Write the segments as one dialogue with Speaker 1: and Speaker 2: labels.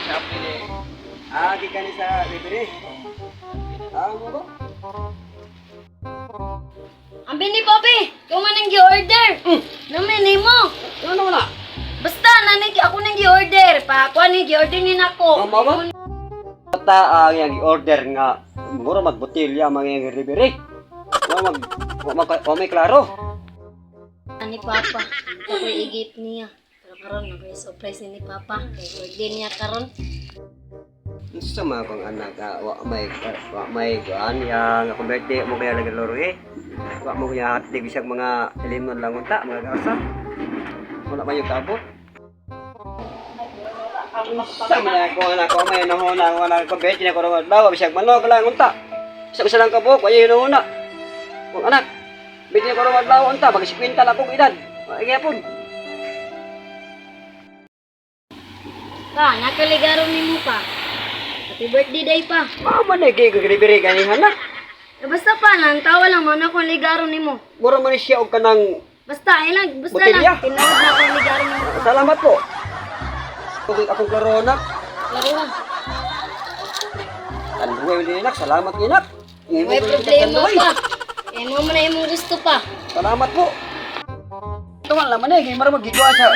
Speaker 1: Shop ini.
Speaker 2: Di ka ni sa libre. Mo ba?
Speaker 3: Ang bini Popi, ikaw man ang gi-order. Namin mo.
Speaker 2: Ano na?
Speaker 3: Basta nanig ako nang gi-order. Pa ako ni gi-order ni nako.
Speaker 2: Mo ba? Ta yang order nga mura magbotilya mga libre. Wa may klaro.
Speaker 3: Ani Papa, ako igip niya. Pero karon nag-surprise ni Papa. Kay birthday niya karon.
Speaker 2: Sa mga kong anak, wa may kuan yang akong birthday mo kaya nagalaro eh. Wa mo kaya hatlig bisag mga limon lang unta, mga gasa. Wala man yung kabot. Sa mga kong anak ko may nahuna wala ko birthday na ko ron daw bisag manog lang unta. Bisag lang kabok, wa yun nahuna. Kong anak, birthday ko ron daw unta, mag 50 na kong edad. Ay gyapon.
Speaker 3: Pa, nakaligaro ni mo pa. Happy birthday day pa.
Speaker 2: Man kay libre ganihan na.
Speaker 3: Basta pa lang, tawa lang mo na kung ligaro ni mo.
Speaker 2: Mura man siya og kanang
Speaker 3: Basta, ay lang, basta
Speaker 2: Botelya?
Speaker 3: lang. Tinawag na kung ligaro ni mo pa.
Speaker 2: salamat po. Akong klaro na.
Speaker 3: Laro lang.
Speaker 2: Tanduay din nak, salamat inak.
Speaker 3: May problema pa. Eh, mo na imong gusto pa.
Speaker 2: Salamat po. Ito nga naman eh, mara magigwa sa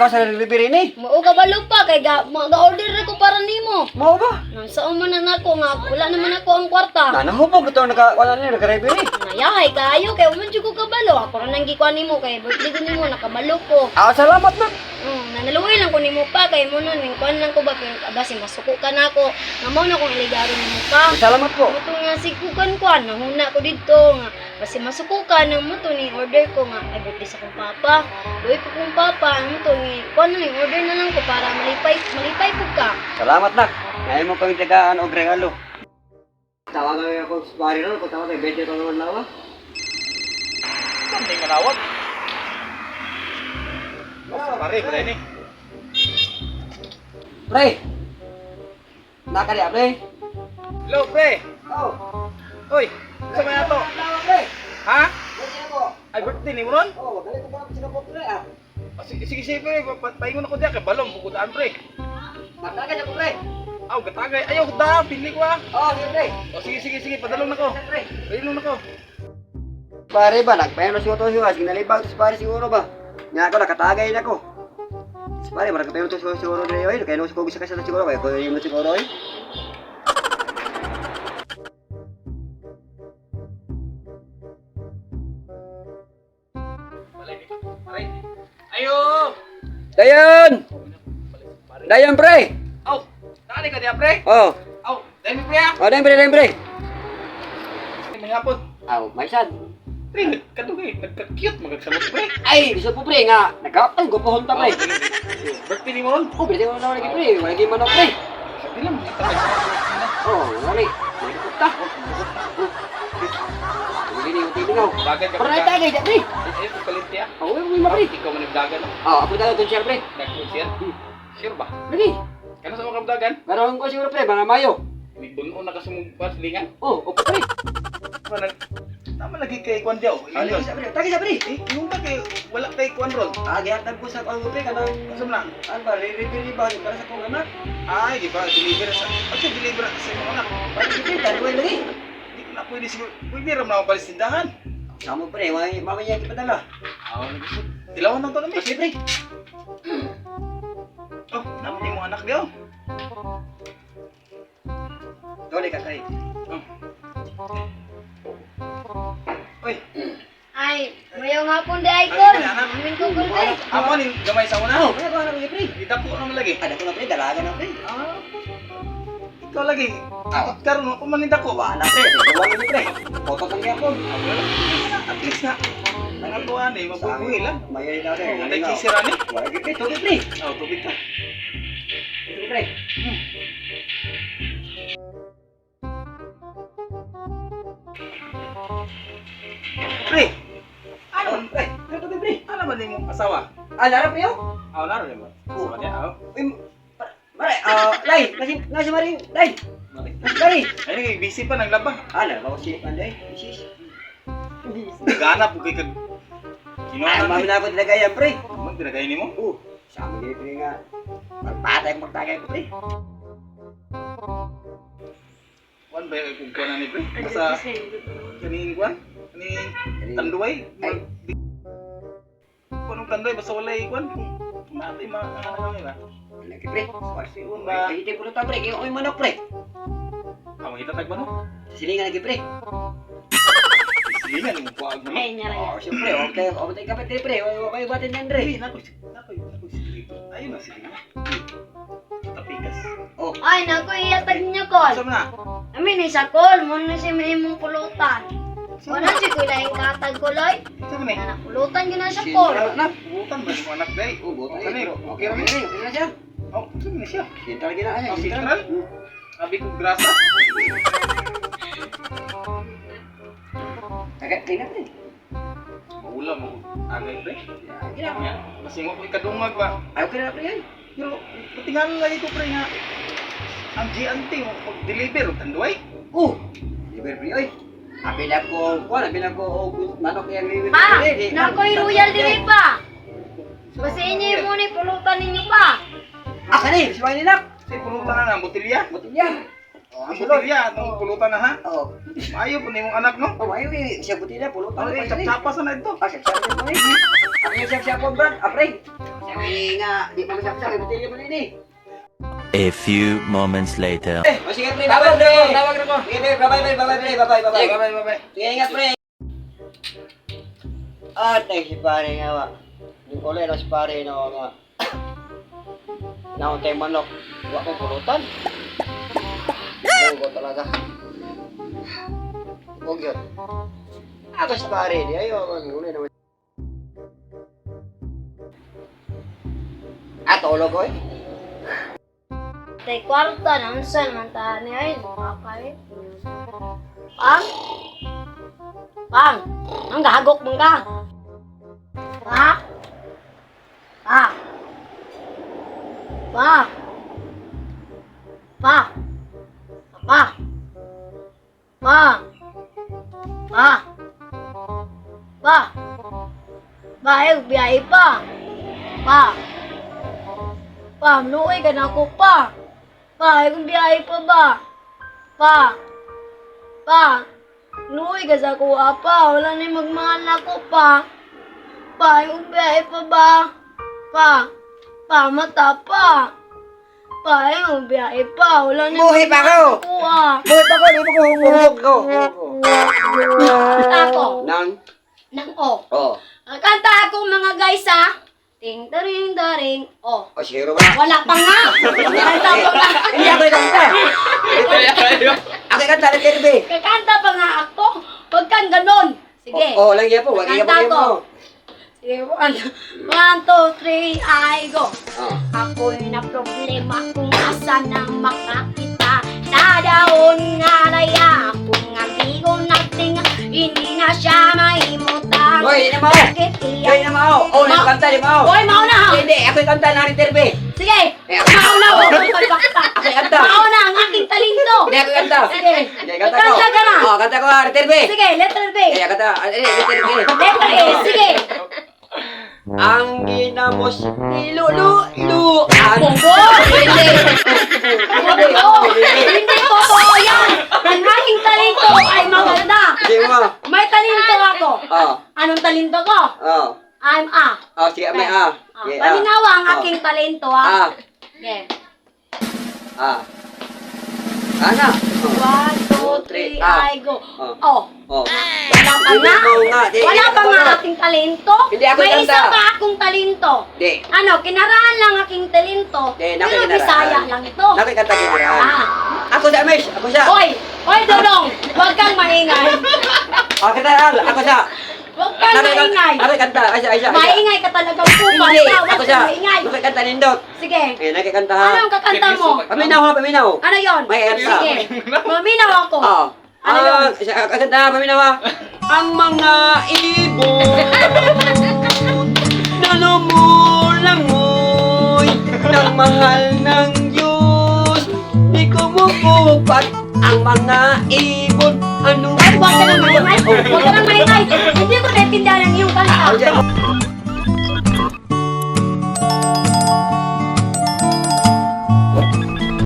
Speaker 2: sa delivery ni.
Speaker 3: Mao ka balo pa kay ga-order ko para nimo.
Speaker 2: Mao ba?
Speaker 3: Sa man na nako nga wala naman ako ang kwarta.
Speaker 2: Nahubog ito wala ni nag-delivery.
Speaker 3: Nayahay kayo kay uman jud ko kabalo. Ako ra nang gikuan nimo kay birthday ko nimo nakabalo ko.
Speaker 2: Salamat na.
Speaker 3: Nanaluoy lang ko nimo pa kay mo nun ning kuan lang ko ba kay basi masuko ka nako. Nga mao na kong iligaro nimo pa.
Speaker 2: Salamat po.
Speaker 3: Muto nga sikukan kuan nahuna ko dito nga basi masuko ka nang muto ni order ko nga ay birthday sa kong papa. Luoy ko kong papa muto ni kuan na ning order na lang ko para malipay pud ka.
Speaker 2: Salamat nak. Ngayon mo pang tagaan og regalo. Tawagan ako sa bari ron, kung tawag kay Betty ko naman lawa.
Speaker 1: Hindi manawag. Basta pare, pare ni.
Speaker 2: Pre. Naka di pre.
Speaker 1: Hello, pre.
Speaker 2: Oh.
Speaker 1: Uy, sa mga to?
Speaker 2: Lawa pre.
Speaker 1: Ha?
Speaker 2: Betty ako.
Speaker 1: Ay, birthday ni mo ron?
Speaker 2: Oh, dali ko ba sinupot pre ah.
Speaker 1: Sige, pre. Paingon ako diya kay balong bukudaan, pre.
Speaker 2: Matagal ako pre.
Speaker 1: Aw, gatagay. Ayaw, da. Pili ko ah.
Speaker 2: Oh, pre.
Speaker 1: Sige. Padalong na ko. Padalong na ko.
Speaker 2: Pare ba, nagpayon na siguro siya, ginalibag sa pare siguro ba? Nga ako, nakatagay na ko. Sa pare, maragpayon to siguro na yun, kaya nung siguro sa kasi na siguro, kaya kung yun na siguro yun.
Speaker 1: Pare. Ayo.
Speaker 2: Dayan! Dayan pre!
Speaker 1: Aw, tali ka diya, pre.
Speaker 2: Oh,
Speaker 1: Aw, dahil mo, pre ah.
Speaker 2: dayan pre!
Speaker 1: May hapon.
Speaker 2: Aw, may sad.
Speaker 1: Pre, nagkadugay. Nagka-cute. Magagsamot, pre.
Speaker 2: Ay, gusto po pre nga, nagkapal, gupohon ta pre.
Speaker 1: Birthday ni mo ron?
Speaker 2: Oh, pwede mo na lagi pre, wala lagi manok pre.
Speaker 1: Sabi lang, kita nagsamot.
Speaker 2: Oh, wala may kupta. Hindi ni uti lingaw.
Speaker 1: Dagan ka
Speaker 2: Para tagay dyan pre.
Speaker 1: Eh, palit niya.
Speaker 2: Oh, may mga pre.
Speaker 1: Ikaw man nagdagan.
Speaker 2: Oh, ako tayo itong share pre.
Speaker 1: Nag-share? Sure ba?
Speaker 2: Lagi,
Speaker 1: Kano sa mga kabdagan?
Speaker 2: meron ko siguro pre, mga mayo.
Speaker 1: Bunuon na kasumugpas lingan.
Speaker 2: Oh, opo pre.
Speaker 1: Tama lagi kay Kwan Diaw.
Speaker 2: Tagay sa pre, tagay sa pre.
Speaker 1: Yung ba kay wala kay Kwan ron?
Speaker 2: Gihatan ko sa kong pre, kanang,
Speaker 1: Asa man?
Speaker 2: ano ba, re-review ba, para sa kong anak.
Speaker 1: Ay, di ba deliver sa. Ano deliver sa imong anak?
Speaker 2: Pwede pre, dalawa lagi.
Speaker 1: Di ko na pwede siguro. Pwede ram na ako palis tindahan.
Speaker 2: Kamu pre, mamaya kita padala.
Speaker 1: Aw, nagusot. Dilawan lang to namin.
Speaker 2: Kasi pre.
Speaker 1: Oh, naman yung mga anak diyo.
Speaker 2: Dole ka kay.
Speaker 1: Oh. Uy,
Speaker 3: Ay, mayo nga po day kon.
Speaker 1: Ay, anak.
Speaker 3: Amin ko ko day.
Speaker 1: amo ni gamay sa una.
Speaker 2: Oh, ano na pre?
Speaker 1: Kita po naman lagi.
Speaker 2: Ada ko na pre, dalaga na pre.
Speaker 1: Ah. Ikaw lagi. Takot karon mo kumaninda ko ba?
Speaker 2: Wala pre, dalawa na pre. Foto sang yapon.
Speaker 1: At least na. Nangatuan eh, mabubuhi lang.
Speaker 2: Mayay na pre.
Speaker 1: Tay kisira ni.
Speaker 2: Wala gi pre, tubig pre.
Speaker 1: Oh, tubig ka.
Speaker 2: Tubig pre.
Speaker 1: Pre,
Speaker 2: Ano pre? Ano tubig pre?
Speaker 1: ano ba din mong asawa?
Speaker 2: Lara pre yo?
Speaker 1: Aw, naro din mo. Asawa niya, aw.
Speaker 2: Uy, mare, dai, nasi maring, dai. Nasi dai.
Speaker 1: Ay, busy pa, naglaba.
Speaker 2: Ala, bawa si Panday. Bisis.
Speaker 1: Naghanap, kay kag...
Speaker 2: Ay, mami na ako dilagayan pre.
Speaker 1: Mag, dinagay ni mo?
Speaker 2: Sama gini pre nga. Magpatay mo tagay ko, pre.
Speaker 1: Kuan ba yung kuan ni pre? Basta kaning kuan, kaning tanduay. Kuan tanduay basta walay kuan. Mati ano nila.
Speaker 2: Lagi, pre.
Speaker 1: Siun ba?
Speaker 2: Kahiti po na, pre. Kaya ako'y manok, pre.
Speaker 1: Ang hitatag ba no?
Speaker 2: Silingan lagi, pre.
Speaker 1: Silingan yung kuag mo.
Speaker 3: Ay, nyara yan.
Speaker 2: Siyempre, huwag tayo kapatid, pre. Huwag kayo batin yan, pre.
Speaker 1: Nako silingan. Ayun na silingan. Tapikas.
Speaker 2: Oh,
Speaker 3: Ay, naku, iyatag niya, Kol.
Speaker 1: Asa na?
Speaker 3: Amin, isa, Kol. Muna siya may imong pulutan. Wala siya, Kol. Ay, katag, Kol, ay.
Speaker 1: Asa man eh?
Speaker 3: Anak, pulutan yun na siya, Kol.
Speaker 1: Anak, butan ba yung anak day?
Speaker 2: buta
Speaker 1: Ano eh? Okay ra
Speaker 2: Okay, okay na siya.
Speaker 1: Oh, asa na siya?
Speaker 2: Sinta lagi na.
Speaker 1: Oh, sintral? Abi ko grasa.
Speaker 2: Agak, tingnan, pre.
Speaker 1: Maulam mo. Agay pre.
Speaker 2: Gina.
Speaker 1: Ya, masingok ko ikadungag ba?
Speaker 2: Ayaw ka na, pre, yan.
Speaker 1: Pero patingan lagi ko pre nga. Ang GNT mo mag-deliver og tanduay.
Speaker 2: Oh, liber, pre, oy. Apila ko, manok yang liber.
Speaker 3: Pa, nako'y royal dili pa. Basta inyo yung muna yung pulutan ninyo pa.
Speaker 2: Asa ni? Si Wayne nak.
Speaker 1: Say pulutan na ng botilya.
Speaker 2: Botilya.
Speaker 1: Ang botilya atong pulutan na ha.
Speaker 2: Oh,
Speaker 1: Maayo po nimong anak no.
Speaker 2: mayo eh. Siya botilya, pulutan.
Speaker 1: Ano chapa sa na ito?
Speaker 2: Siap-siap mo ni. Ako yung siap-siap ko, Brad. Apre. Siya nga, di pa siap-siap. Botilya mo ni.
Speaker 4: A few moments later.
Speaker 2: O sige, pre. Tawag na ko. Sige, pre. Bye-bye. Sige, ingat, pre. Ay, si pare nga ba. Yung kulay na si pare na nga. Nauntay manok. Huwag kong pulutan. Huwag ko talaga. Huwag yun. Ako si pare. Di ayaw ang kulay naman. Tulog ko eh.
Speaker 3: Tay kwarta na unsan man ta ni ay makakay. Pang. Pang. Ang gagok mong ka. Pa. Pa. Pa. Pa. Pa. Pa. Pa. Pa. Pa, biyahe pa. Pa. Pa, maluoy ka na ako pa. Pa, yung biyahe pa ba? Pa. Pa. Maluoy ka sa kuha pa. Wala na yung magmahal ako pa. Pa, yung biyahe pa ba? Pa. Pa, mata pa. Pa, yung biyahe pa. Wala na yung
Speaker 2: Buhay pa ako!
Speaker 3: kuha.
Speaker 2: Buhay pa ko! Di ba ko humuhog ko?
Speaker 3: Kanta ako.
Speaker 2: Nang?
Speaker 3: Nang o.
Speaker 2: Oh.
Speaker 3: Kanta ako mga guys ha. Ting taring taring. O.
Speaker 2: O sige, Roma.
Speaker 3: Wala pa nga. Kanta pa nga.
Speaker 2: Hindi ako kanta. Ako kanta na Terbe.
Speaker 3: Kakanta pa nga ako. Huwag kang ganon. Sige.
Speaker 2: Oo, lang yan po. Wag iya
Speaker 3: Kanta
Speaker 2: mo.
Speaker 3: ko. Sige, 1, 2, 3, I go.
Speaker 2: Oh.
Speaker 3: Ako'y na problema kung asa nang makakita. Sa daon nga raya, kung amigo nating hindi na siya maimutan.
Speaker 2: Hoy, hindi na mao.
Speaker 3: Bakit
Speaker 2: Hoy,
Speaker 3: iyak?
Speaker 2: hindi na mao. Oh, nakanta, di mao.
Speaker 3: Hoy, mauna ha.
Speaker 2: Hindi, ako kanta na rin Terbe.
Speaker 3: Sige,
Speaker 2: Eh,
Speaker 3: mauna ko. Pagpakta.
Speaker 2: Ako kanta.
Speaker 3: Mauna ang aking talento.
Speaker 2: Hindi ako kanta.
Speaker 3: Sige,
Speaker 2: Hindi, kanta ko.
Speaker 3: kanta ka na.
Speaker 2: Oh, kanta ko, Terbe.
Speaker 3: Sige, letter B.
Speaker 2: Hindi, kanta. Terbe.
Speaker 3: Letter A, sige.
Speaker 2: Ang ginamos niluluan.
Speaker 3: Bobo! Hindi! Bobo! Hindi bobo yan! Ang aking talento ay maganda.
Speaker 2: Hindi mo.
Speaker 3: May talento ako.
Speaker 2: Oh,
Speaker 3: Anong talento ko?
Speaker 2: oh.
Speaker 3: I'm A.
Speaker 2: Oh, sige, may ah. Okay,
Speaker 3: Paminawa ang
Speaker 2: Oh.
Speaker 3: aking talento
Speaker 2: Ah.
Speaker 3: ha. Okay.
Speaker 2: Ah. Ana.
Speaker 3: 1, 2, 3, I go. Oh.
Speaker 2: Oh.
Speaker 3: Wala pa nga.
Speaker 2: Oo nga, di-
Speaker 3: Wala
Speaker 2: di-
Speaker 3: pa nga
Speaker 2: wala.
Speaker 3: aking talento.
Speaker 2: Hindi ako
Speaker 3: May
Speaker 2: kanta.
Speaker 3: isa pa akong talento.
Speaker 2: Di.
Speaker 3: Ano, kinaraan lang aking talento.
Speaker 2: Di,
Speaker 3: Pero
Speaker 2: nakikinaraan.
Speaker 3: Bisaya lang ito.
Speaker 2: Nakikanta ko na.
Speaker 3: Ah.
Speaker 2: Ako sa Amish. Ako sa.
Speaker 3: Hoy! Hoy, Dodong! Huwag kang maingay.
Speaker 2: Ako sa. Ako sa.
Speaker 3: Huwag kang maingay.
Speaker 2: Nakikanta. Aysa.
Speaker 3: Maingay ka talagang kupal.
Speaker 2: Hindi.
Speaker 3: Huwag
Speaker 2: Ako
Speaker 3: kang
Speaker 2: sa.
Speaker 3: maingay.
Speaker 2: Nakikanta nindot.
Speaker 3: Sige.
Speaker 2: Eh, nakikanta ha.
Speaker 3: Anong kakanta mo?
Speaker 2: Paminaw ha, paminaw.
Speaker 3: Ano yon?
Speaker 2: May kanta.
Speaker 3: Sige. Maminaw ako.
Speaker 2: Oh.
Speaker 3: Ano yun?
Speaker 2: Kakanta ha, paminaw ha. Ang mga ibon na lumulangoy ng mahal ng Diyos. Di kumukupat ang mga ibon. Ano
Speaker 3: Huwag ka nang maingay. Huwag ka nang maingay.